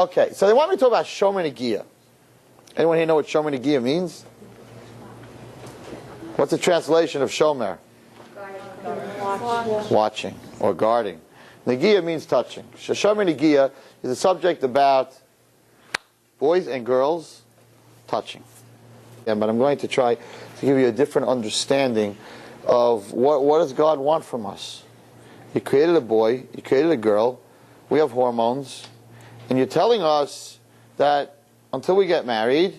Okay, so they want me to talk about Shomer Negiah. Anyone here know what Shomer Negiah means? What's the translation of Shomer? Watching or guarding. Negiah means touching. Shomer Negiah is a subject about boys and girls touching. Yeah, but I'm going to try to give you a different understanding of what does God want from us. He created a boy, He created a girl, we have hormones, and you're telling us that until we get married,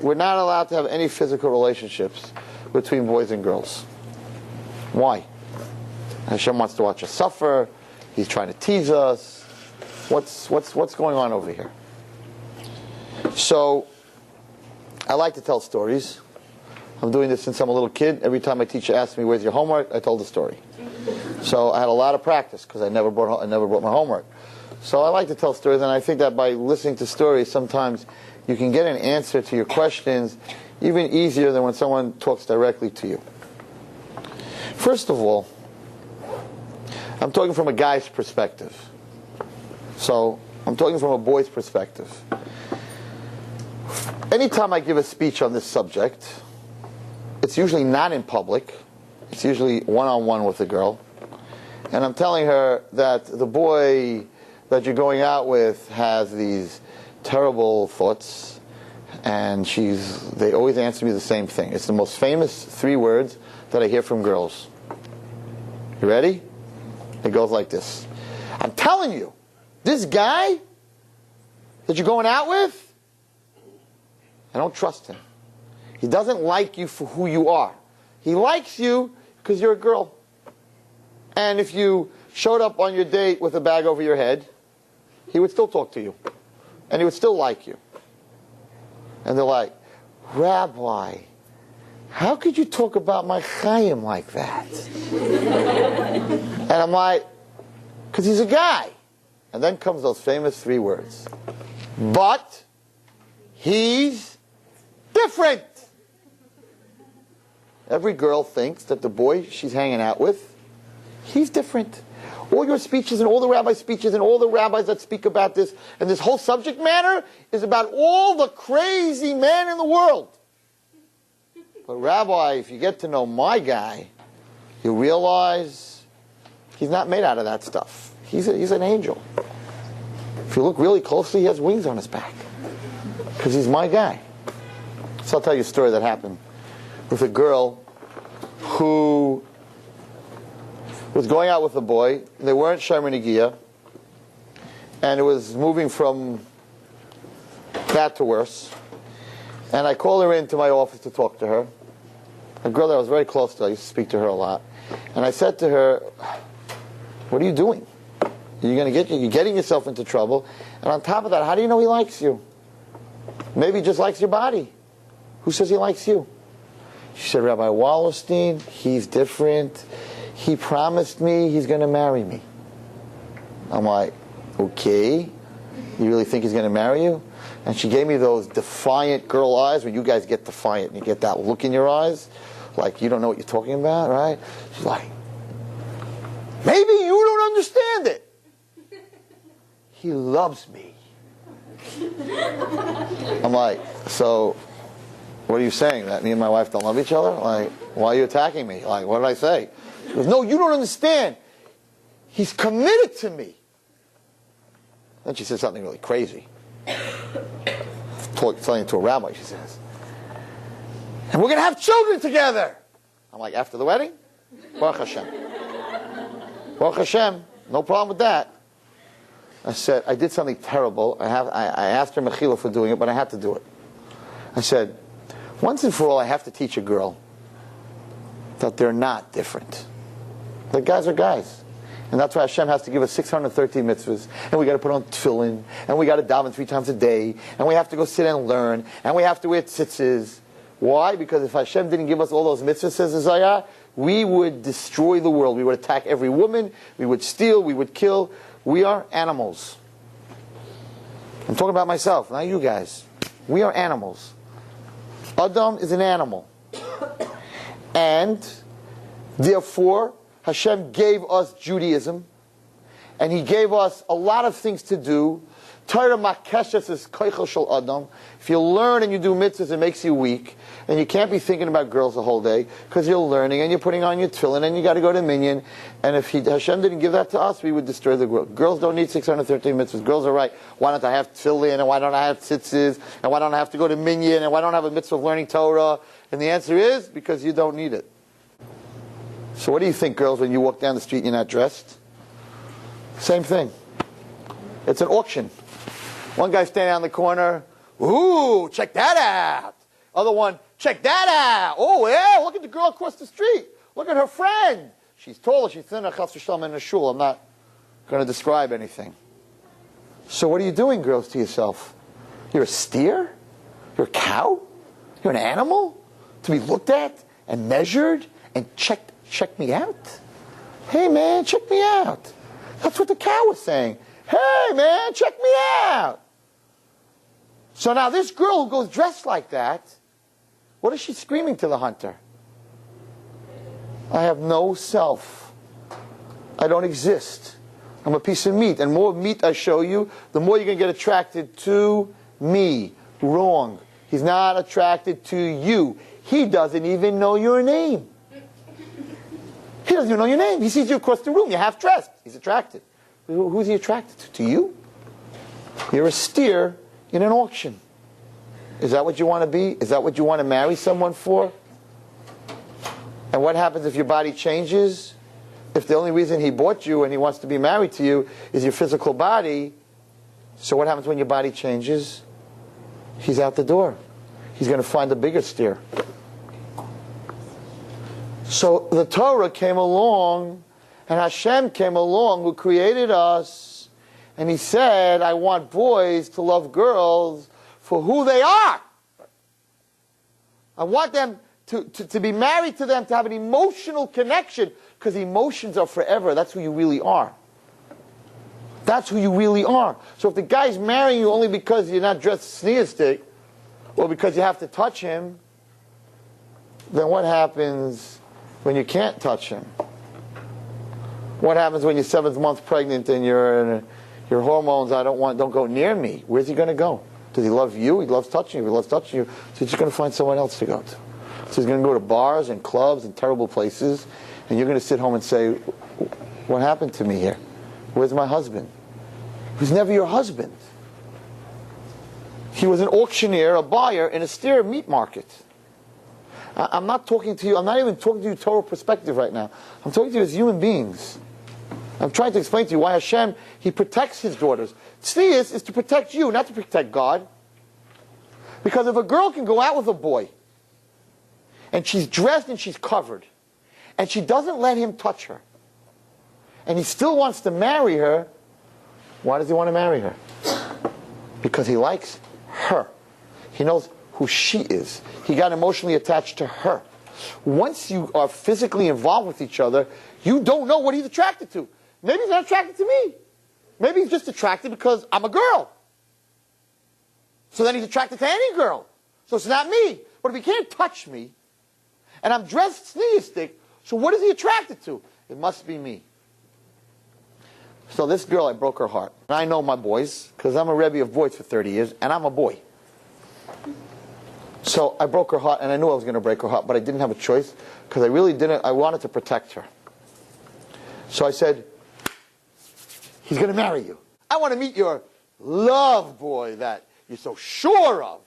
we're not allowed to have any physical relationships between boys and girls. Why? Hashem wants to watch us suffer. He's trying to tease us. What's going on over here? So, I like to tell stories. I'm doing this since I'm a little kid. Every time my teacher asked me, "Where's your homework?" I told a story. So I had a lot of practice because I never brought my homework. So I like to tell stories, and I think that by listening to stories, sometimes you can get an answer to your questions even easier than when someone talks directly to you. First of all, I'm talking from a guy's perspective. So I'm talking from a boy's perspective. Anytime I give a speech on this subject, it's usually not in public. It's usually one-on-one with a girl. And I'm telling her that the boy that you're going out with has these terrible thoughts, and they always answer me the same thing. It's the most famous 3 words that I hear from girls. You ready? It goes like this. I'm telling you, this guy that you're going out with, I don't trust him. He doesn't like you for who you are. He likes you because you're a girl. And if you showed up on your date with a bag over your head, he would still talk to you. And he would still like you. And they're like, "Rabbi, how could you talk about my Chaim like that?" And I'm like, "Because he's a guy." And then comes those famous 3 words. But he's different. Every girl thinks that the boy she's hanging out with, he's different. All your speeches and all the rabbi speeches and all the rabbis that speak about this and this whole subject matter is about all the crazy men in the world. But Rabbi, if you get to know my guy, you realize he's not made out of that stuff. He's an angel. If you look really closely, he has wings on his back. Because he's my guy. So I'll tell you a story that happened with a girl who was going out with a boy. They weren't Shomer Negiah, and it was moving from bad to worse. And I called her into my office to talk to her. A girl that I was very close to. I used to speak to her a lot. And I said to her, "What are you doing? You're getting yourself into trouble. And on top of that, how do you know he likes you? Maybe he just likes your body. Who says he likes you?" She said, "Rabbi Wallerstein, he's different. He promised me he's going to marry me." I'm like, "Okay, you really think he's going to marry you?" And she gave me those defiant girl eyes. When you guys get defiant and you get that look in your eyes, like you don't know what you're talking about, right? She's like, "Maybe you don't understand it. He loves me." I'm like, "So what are you saying? That me and my wife don't love each other? Like, why are you attacking me? Like, what did I say?" She goes, "No, you don't understand. He's committed to me." Then she said something really crazy. Telling it to a rabbi, she says, "And we're going to have children together." I'm like, "After the wedding?" Baruch Hashem. Baruch Hashem, no problem with that. I said, I did something terrible. I asked her mechila for doing it, but I had to do it. I said, once and for all, I have to teach a girl that they're not different. The guys are guys. And that's why Hashem has to give us 613 mitzvahs. And we got to put on tefillin. And we got to daven 3 times a day. And we have to go sit and learn. And we have to wear tzitzis. Why? Because if Hashem didn't give us all those mitzvahs, says Isaiah, we would destroy the world. We would attack every woman. We would steal. We would kill. We are animals. I'm talking about myself, not you guys. We are animals. Adam is an animal. And therefore, Hashem gave us Judaism, and He gave us a lot of things to do Torah makeshes is koichel shel adam. If you learn and you do mitzvahs, it makes you weak. And you can't be thinking about girls the whole day because you're learning and you're putting on your tefillin and you got to go to minyan. And if Hashem didn't give that to us, we would destroy the world. Girls don't need 613 mitzvahs. Girls are right. Why don't I have tefillin and why don't I have tzitzis and why don't I have to go to minyan and why don't I have a mitzvah of learning Torah? And the answer is because you don't need it. So what do you think, girls, when you walk down the street and you're not dressed? Same thing. It's an auction. One guy standing on the corner, ooh, check that out. Other one, check that out. Oh, yeah, look at the girl across the street. Look at her friend. She's taller, she's thinner, chas v'shalom in a shul. I'm not going to describe anything. So what are you doing, girls, to yourself? You're a steer? You're a cow? You're an animal? To be looked at and measured and check me out? Hey, man, check me out. That's what the cow was saying. Hey, man, check me out. So now this girl who goes dressed like that, what is she screaming to the hunter? I have no self. I don't exist. I'm a piece of meat. And more meat I show you, the more you're going to get attracted to me. Wrong. He's not attracted to you. He doesn't even know your name. He doesn't even know your name. He sees you across the room. You're half dressed. He's attracted. Who's he attracted to? To you? You're a steer in an auction. Is that what you want to be? Is that what you want to marry someone for? And what happens if your body changes? If the only reason he bought you and he wants to be married to you is your physical body, so what happens when your body changes? He's out the door. He's going to find a bigger steer. So the Torah came along, and Hashem came along, who created us, and He said, I want boys to love girls for who they are. I want them to be married to them, to have an emotional connection, because emotions are forever. That's who you really are. That's who you really are. So if the guy's marrying you only because you're not dressed sneerstic, or because you have to touch him, then what happens when you can't touch him? What happens when you're 7th month pregnant and your hormones, don't go near me? Where's he going to go? Does he love you? He loves touching you. He loves touching you. So he's just going to find someone else to go to. So he's going to go to bars and clubs and terrible places, and you're going to sit home and say, what happened to me here? Where's my husband? He was never your husband. He was an auctioneer, a buyer in a steer meat market. I'm not talking to you, I'm not even talking to you Torah perspective right now. I'm talking to you as human beings. I'm trying to explain to you why Hashem, He protects His daughters. Tznius is to protect you, not to protect God. Because if a girl can go out with a boy, and she's dressed and she's covered, and she doesn't let him touch her, and he still wants to marry her, why does he want to marry her? Because he likes her. He knows who she is. He got emotionally attached to her. Once you are physically involved with each other, you don't know what he's attracted to. Maybe he's not attracted to me. Maybe he's just attracted because I'm a girl. So then he's attracted to any girl. So it's not me. But if he can't touch me, and I'm dressed sneerstic, so what is he attracted to? It must be me. So this girl, I broke her heart. And I know my boys, because I'm a Rebbe of boys for 30 years, and I'm a boy. So I broke her heart, and I knew I was going to break her heart, but I didn't have a choice, because I really didn't. I wanted to protect her. So I said, he's going to marry you. I want to meet your love boy that you're so sure of.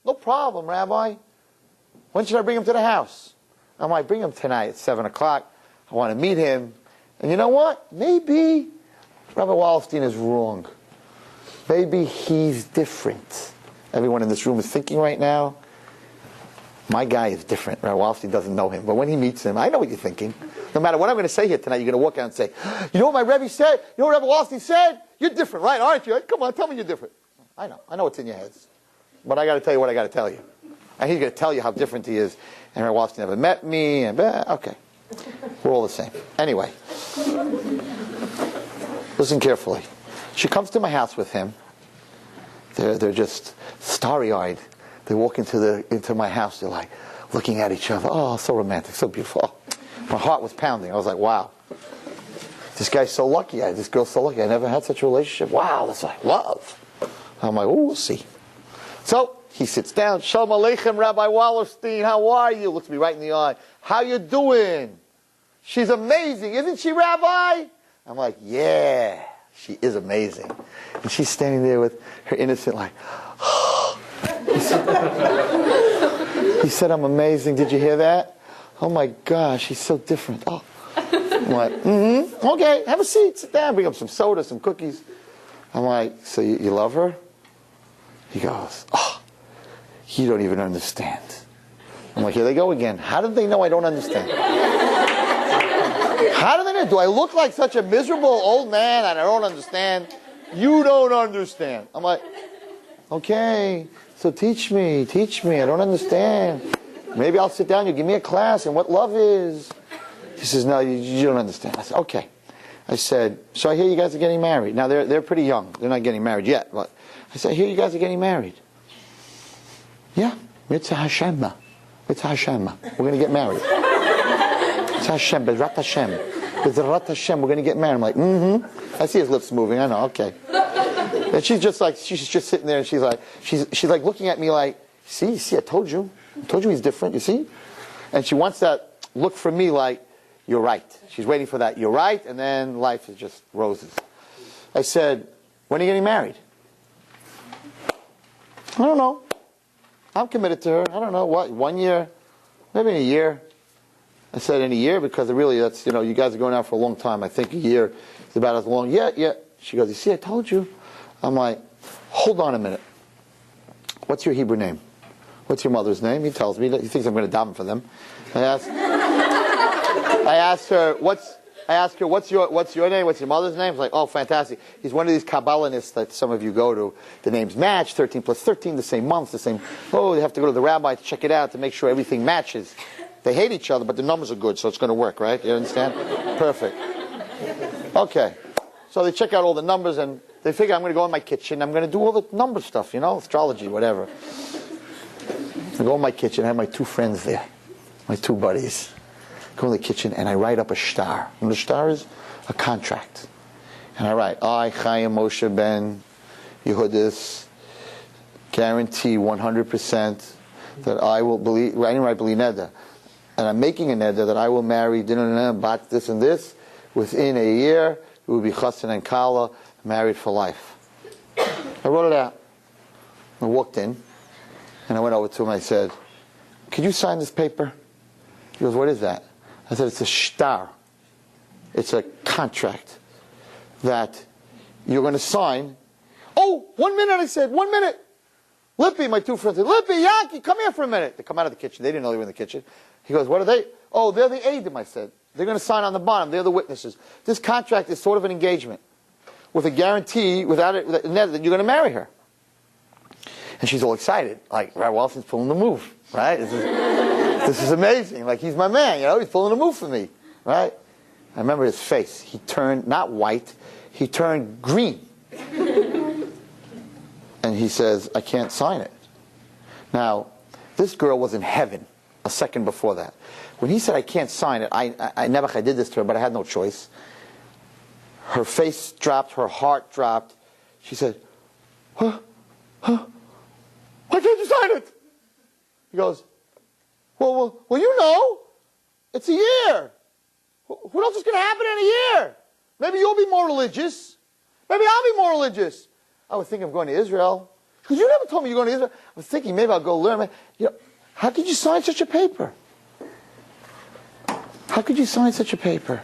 No problem, Rabbi. When should I bring him to the house? I might bring him tonight at 7 o'clock. I want to meet him. And you know what? Maybe Rabbi Wallerstein is wrong. Maybe he's different. Everyone in this room is thinking right now, my guy is different. Rabbi Wallerstein doesn't know him. But when he meets him, I know what you're thinking. No matter what I'm going to say here tonight, you're going to walk out and say, you know what my Rebbe said? You know what Rabbi Wallerstein said? You're different, right? Aren't you? Come on, tell me you're different. I know what's in your heads. But I got to tell you what I got to tell you. And he's going to tell you how different he is. And Rabbi Wallerstein never met me. And okay. We're all the same. Anyway. Listen carefully. She comes to my house with him. They're just starry-eyed. They walk into my house. They're like looking at each other. Oh, so romantic, so beautiful. My heart was pounding. I was like, wow. This guy's so lucky. This girl's so lucky. I never had such a relationship. Wow, that's like love. I'm like, oh, we'll see. So he sits down. Shalom Aleichem, Rabbi Wallerstein. How are you? Looks me right in the eye. How you doing? She's amazing, isn't she, Rabbi? I'm like, yeah, she is amazing. And she's standing there with her innocent, like, he said, I'm amazing. Did you hear that? Oh my gosh, she's so different. Oh. I'm like, okay, have a seat, sit down, bring up some soda, some cookies. I'm like, so you love her? He goes, oh, you don't even understand. I'm like, here they go again. How did they know I don't understand? How do they know? Do I look like such a miserable old man and I don't understand? You don't understand. I'm like, okay, so teach me, I don't understand. Maybe I'll sit down, you give me a class on what love is. He says, no, you don't understand. I said, okay. I said, so I hear you guys are getting married. Now, they're pretty young. They're not getting married yet. But I said, I hear you guys are getting married. Yeah. Mitzvah Hashem. Mitzvah Hashem. We're going to get married. Mitzvah Hashem. Bezrat Hashem. Bezrat Hashem. We're going to get married. I'm like, I see his lips moving. I know. Okay. And she's just sitting there and she's like looking at me like, see, I told you he's different, you see? And she wants that look from me like, you're right. She's waiting for that, you're right, and then life is just roses. I said, when are you getting married? I don't know. I'm committed to her. I don't know, what, 1 year? Maybe in a year. I said in a year because really that's, you guys are going out for a long time. I think a year is about as long. Yeah. She goes, you see, I told you. I'm like, hold on a minute. What's your Hebrew name? What's your mother's name? He tells me. He thinks I'm going to daven for them. I asked her, what's your name? What's your mother's name? She's like, oh, fantastic. He's one of these Kabbalists that some of you go to. The names match, 13 plus 13, the same month, the same. Oh, they have to go to the rabbi to check it out to make sure everything matches. They hate each other, but the numbers are good, so it's going to work, right? You understand? Perfect. Okay. So they check out all the numbers, and they figure I'm going to go in my kitchen. I'm going to do all the number stuff, astrology, whatever. I go in my kitchen. I have my two friends there, my two buddies. Go in the kitchen, and I write up a shtar. And the shtar is a contract. And I write, I, Chaim Moshe Ben Yehudis, guarantee 100% that I will believe, writing right, believe neder. And I'm making a neder that I will marry bat this and this within a year. It will be chassan and kala, married for life. I wrote it out. I walked in, and I went over to him. I said, could you sign this paper? He goes, what is that? I said, it's a shtar. It's a contract that you're going to sign. Oh, 1 minute, I said, 1 minute. Lippy, my two friends said, Lippy, Yankee, come here for a minute. They come out of the kitchen. They didn't know they were in the kitchen. He goes, what are they? Oh, they're the Eidim, I said. They're going to sign on the bottom. They're the witnesses. This contract is sort of an engagement with a guarantee that you're going to marry her. And she's all excited. Like, Rabbi Wallerstein's pulling the move, right? This is amazing. Like, he's my man, he's pulling the move for me, right? I remember his face. He turned, not white, he turned green. And he says, I can't sign it. Now, this girl was in heaven a second before that. When he said, I can't sign it, I did this to her, but I had no choice. Her face dropped, her heart dropped. She said, Why can't you sign it? He goes, well, it's a year. What else is going to happen in a year? Maybe you'll be more religious. Maybe I'll be more religious. I was thinking of going to Israel. Because you never told me you're going to Israel. I was thinking maybe I'll go learn. How could you sign such a paper? How could you sign such a paper?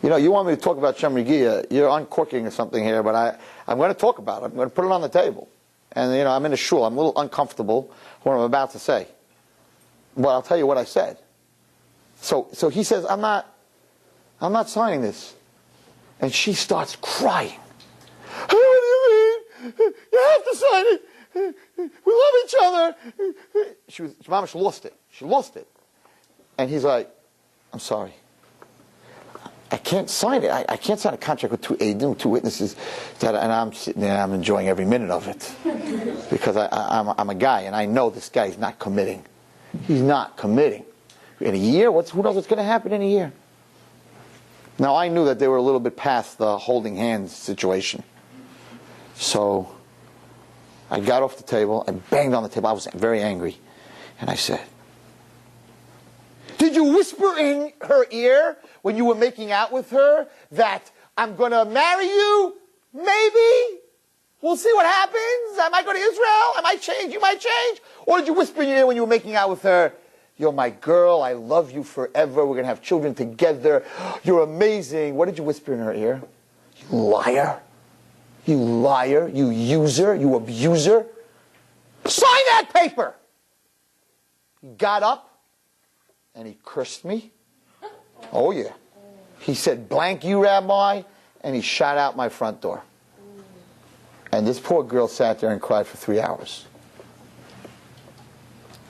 You want me to talk about Shomer Negiah. You're uncorking or something here, but I'm going to talk about it. I'm going to put it on the table. And, I'm in a shul. I'm a little uncomfortable what I'm about to say. But I'll tell you what I said. So he says, I'm not signing this. And she starts crying. What do you mean? You have to sign it. We love each other. Mama, she lost it. She lost it. And he's like, I'm sorry. I can't sign it. I can't sign a contract with two Eidim, two witnesses, and I'm sitting there and I'm enjoying every minute of it. Because I'm a guy, and I know this guy is not committing. He's not committing. In a year? Who knows what's going to happen in a year? Now, I knew that they were a little bit past the holding hands situation. So I got off the table, I banged on the table, I was very angry. And I said, did you whisper in her ear when you were making out with her that I'm going to marry you? Maybe. We'll see what happens. I might go to Israel. I might change. You might change. Or did you whisper in your ear when you were making out with her, you're my girl. I love you forever. We're going to have children together. You're amazing. What did you whisper in her ear? You liar. You liar. You user. You abuser. Sign that paper. He got up and he cursed me. Oh, yeah. He said, blank you, Rabbi, and he shot out my front door. And this poor girl sat there and cried for 3 hours.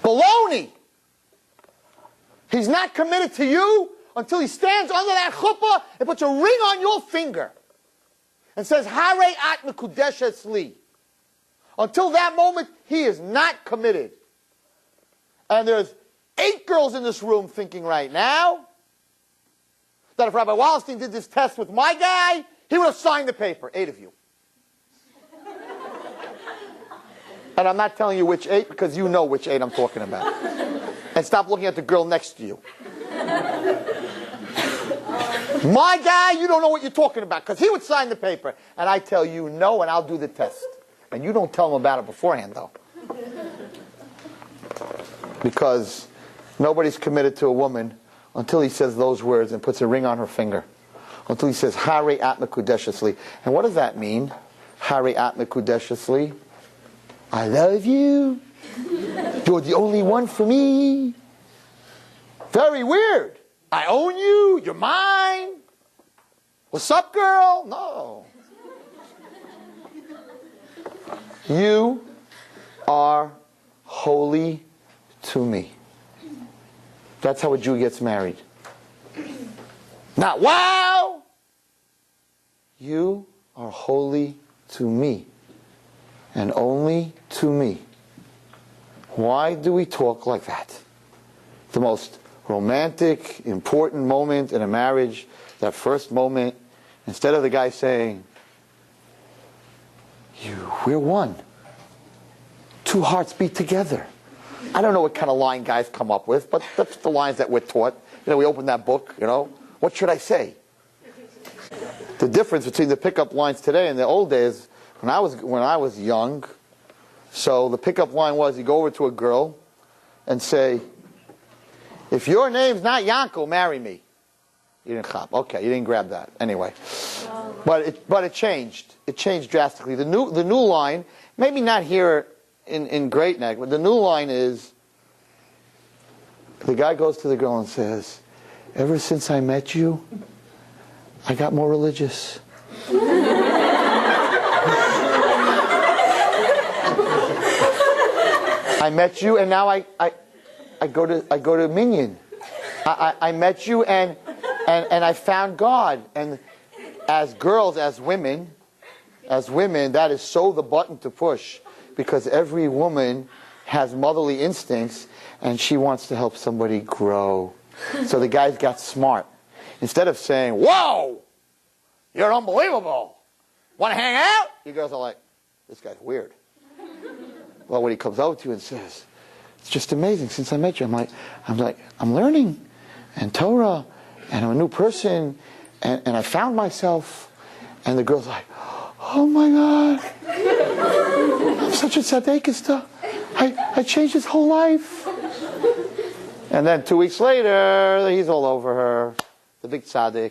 Baloney! He's not committed to you until he stands under that chuppah and puts a ring on your finger and says, Harei at mekudeshes li. Until that moment, he is not committed. And there's 8 girls in this room thinking right now that if Rabbi Wallerstein did this test with my guy, he would have signed the paper. 8 of you. And I'm not telling you which 8 because you know which 8 I'm talking about. And stop looking at the girl next to you. My guy, you don't know what you're talking about because he would sign the paper. And I tell you no, and I'll do the test. And you don't tell him about it beforehand, though. Because nobody's committed to a woman until he says those words and puts a ring on her finger. Until he says, Harei at mekudeshes li. And what does that mean? Harei at mekudeshes li. I love you. You're the only one for me. Very weird. I own you. You're mine. What's up, girl? No. You are holy to me. That's how a Jew gets married. Not wow. You are holy to me. And only to me. Why do we talk like that? The most romantic, important moment in a marriage, that first moment, instead of the guy saying, we're one. 2 hearts beat together. I don't know what kind of line guys come up with, but that's the lines that we're taught. We open that book, What should I say? The difference between the pickup lines today and the old days, when I was young, so the pickup line was you go over to a girl and say, if your name's not Yanko, marry me. You didn't chop. Okay, you didn't grab that. Anyway. But it changed. It changed drastically. The new line, maybe not here in Great Neck, but the new line is, the guy goes to the girl and says, ever since I met you, I got more religious. I met you and now I go to Minyan. I met you and I found God. And as girls, as women, that is so the button to push, because every woman has motherly instincts and she wants to help somebody grow. So the guys got smart. Instead of saying, whoa, you're unbelievable, want to hang out? You girls are like, this guy's weird. Well, when he comes over to you and says, it's just amazing since I met you, I'm learning and Torah and I'm a new person and I found myself. And the girl's like, oh my God, I'm such a tzaddik. I changed his whole life. And then 2 weeks later, he's all over her, the big tzaddik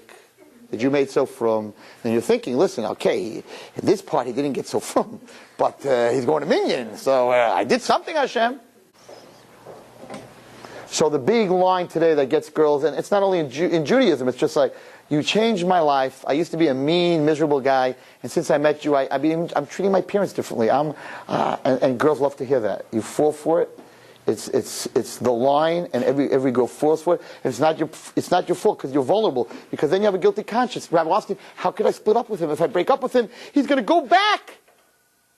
that you made so frum. And you're thinking, listen, okay, in this part he didn't get so frum, but he's going to Minyan, so I did something, Hashem. So the big line today that gets girls, and it's not only in Judaism, it's just like, you changed my life. I used to be a mean, miserable guy, and since I met you, I'm treating my parents differently. And girls love to hear that. You fall for it. It's the line, and every girl falls for it. And it's not your fault because you're vulnerable. Because then you have a guilty conscience. Rabbi Wallerstein, how could I split up with him? If I break up with him, he's going to go back.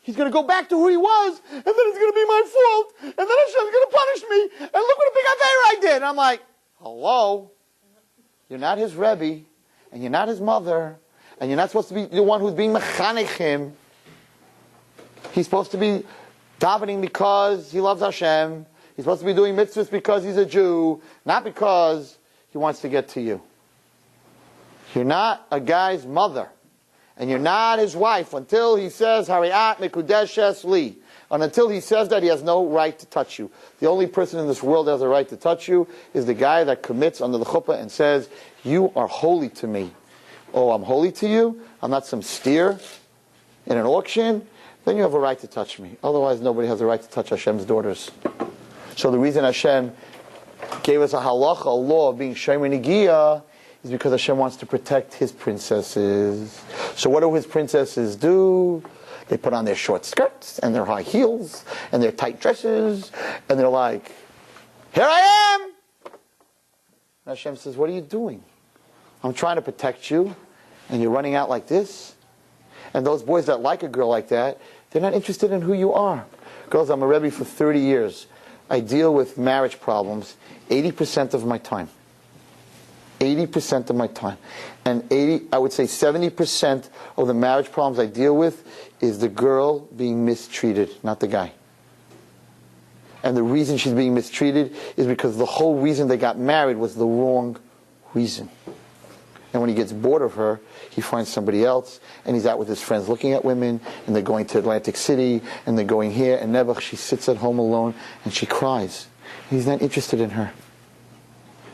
He's going to go back to who he was, and then it's going to be my fault, and then Hashem's going to punish me, and look what a big affair I did. And I'm like, hello? You're not his Rebbe, and you're not his mother, and you're not supposed to be the one who's being mechanech him. He's supposed to be davening because he loves Hashem. He's supposed to be doing mitzvahs because he's a Jew, not because he wants to get to you. You're not a guy's mother, and you're not his wife until he says, Hariat Mekudeshes Li. And until he says that, he has no right to touch you. The only person in this world that has a right to touch you is the guy that commits under the chuppah and says, you are holy to me. Oh, I'm holy to you? I'm not some steer in an auction? Then you have a right to touch me. Otherwise, nobody has a right to touch Hashem's daughters. So the reason Hashem gave us a halacha, a law of being Shomer Negiah, is because Hashem wants to protect His princesses. So what do His princesses do? They put on their short skirts and their high heels and their tight dresses, and they're like, here I am! And Hashem says, what are you doing? I'm trying to protect you, and you're running out like this? And those boys that like a girl like that, they're not interested in who you are. Girls, I'm a Rebbe for 30 years. I deal with marriage problems 80% of my time. 80% of my time. And I would say 70% of the marriage problems I deal with is the girl being mistreated, not the guy. And the reason she's being mistreated is because the whole reason they got married was the wrong reason. And when he gets bored of her, he finds somebody else, and he's out with his friends looking at women, and they're going to Atlantic City, and they're going here, and never, she sits at home alone, and she cries. He's not interested in her.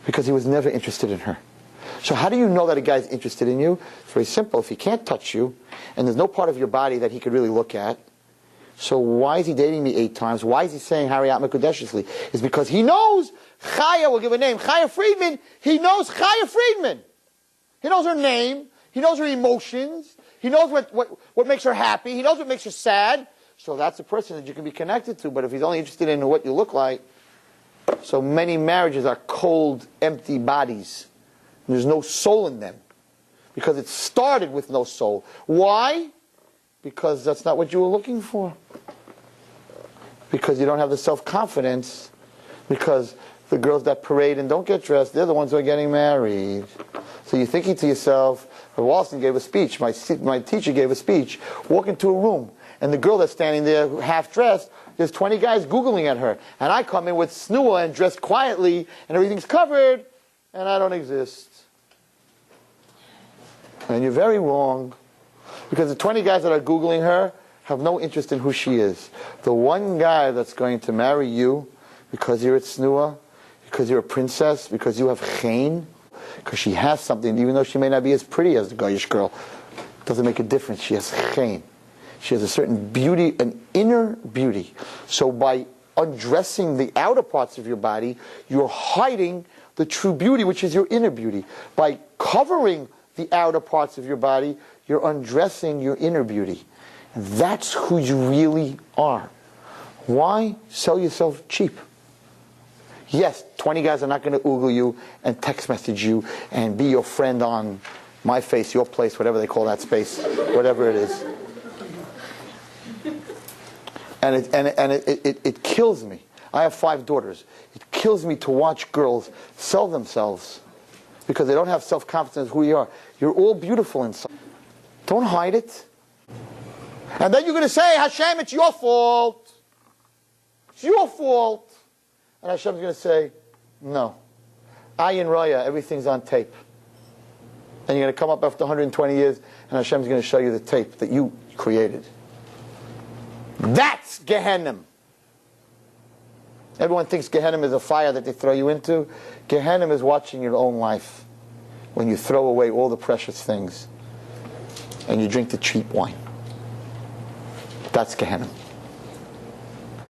Because he was never interested in her. So how do you know that a guy's interested in you? It's very simple. If he can't touch you, and there's no part of your body that he could really look at, so why is he dating me 8 times? Why is he saying Hariat Mekudeshesli? It's because he knows Chaya, we'll give a name, Chaya Friedman, he knows Chaya Friedman. He knows her name. He knows her emotions. He knows what makes her happy. He knows what makes her sad. So that's a person that you can be connected to. But if he's only interested in what you look like, so many marriages are cold, empty bodies. And there's no soul in them. Because it started with no soul. Why? Because that's not what you were looking for. Because you don't have the self-confidence. Because the girls that parade and don't get dressed, they're the ones who are getting married. So you're thinking to yourself, Walston gave a speech, my teacher gave a speech, walk into a room, and the girl that's standing there half-dressed, there's 20 guys Googling at her. And I come in with snua and dressed quietly, and everything's covered, and I don't exist. And you're very wrong. Because the 20 guys that are Googling her have no interest in who she is. The one guy that's going to marry you, because you're at snua, because you're a princess, because you have chen, because she has something, even though she may not be as pretty as the Goyish girl, doesn't make a difference. She has chen. She has a certain beauty, an inner beauty. So by undressing the outer parts of your body, you're hiding the true beauty, which is your inner beauty. By covering the outer parts of your body, you're undressing your inner beauty. And that's who you really are. Why sell yourself cheap? Yes, 20 guys are not going to oogle you and text message you and be your friend on my face, your place, whatever they call that space, whatever it is. And it kills me. I have 5 daughters. It kills me to watch girls sell themselves because they don't have self-confidence who you are. You're all beautiful inside. Don't hide it. And then you're going to say, Hashem, it's your fault. It's your fault. And Hashem's going to say, no. Ayin Raya, everything's on tape. And you're going to come up after 120 years, and Hashem's going to show you the tape that you created. That's Gehenna. Everyone thinks Gehenna is a fire that they throw you into. Gehenna is watching your own life when you throw away all the precious things and you drink the cheap wine. That's Gehenna.